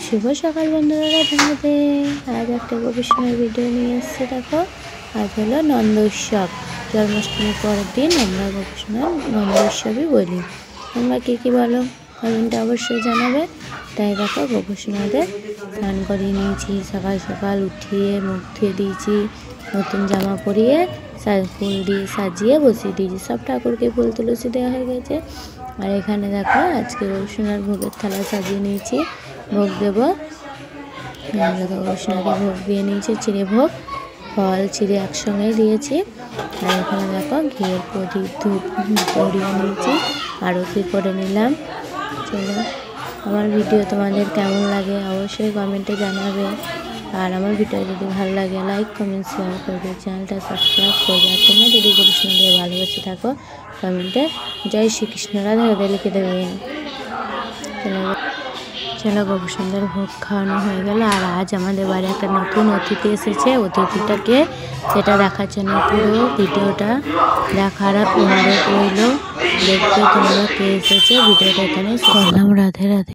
শুভ সকাল বন্ধুরা, রাধে রাধে। আজ একটা গবেষণার ভিডিও নিয়ে এসেছি। দেখো, আজ হলো নন্দ উৎসব। জন্মাষ্টমীর পরের দিন আমরা গবেষণার নন্দ উৎসবই বলি। তোমরা কী বলো কমেন্টে অবশ্যই জানাবে। তাই দেখো, গবেষণাদের স্নান করিয়ে নিয়েছি, সকাল সকাল উঠিয়ে মুখ ধুয়ে দিয়েছি, নতুন জামা পরিয়ে ফুল দিয়ে সাজিয়ে বসিয়ে দিয়েছি। সব ঠাকুরকে ফুল তুলসী দেওয়া হয়ে গেছে। আর এখানে দেখো, আজকে গবেষণার ভোগের থালা সাজিয়ে নিয়েছি, ভোগ দেবো। গবেষণাকে ভোগ দিয়ে নিয়েছি, চিড়ে ভোগ, ফল চিড়ে একসঙ্গে দিয়েছি। আর এখানে দেখো, ঘিয়ের প্রদীপ ধূপ পরিয়ে নিয়েছি, আরতি করে নিলাম। চলো, আমার ভিডিও তোমাদের কেমন লাগে অবশ্যই কমেন্টে জানাবে। আর আমার ভিডিও যদি ভালো লাগে লাইক কমেন্ট শেয়ার করবে, চ্যানেলটা সাবস্ক্রাইব করবে। আর তোমরা যদি গবেষণা দিয়ে ভালোবেসে থাকো কমেন্টে জয় শ্রীকৃষ্ণ রাধে রাধে লিখে দেবে। চলো, গবেষণাদের ভোগ খাওয়ানো হয়ে গেল। আর আজ আমাদের বাড়ি একটা নতুন অতিথি এসেছে। অতিথিটাকে সেটা দেখার জন্য পুরো ভিডিওটা দেখার অনুরোধ রইল। দেখতে তোমরা কে এসেছে, ভিডিওটা এখানে করলাম। রাধে রাধে।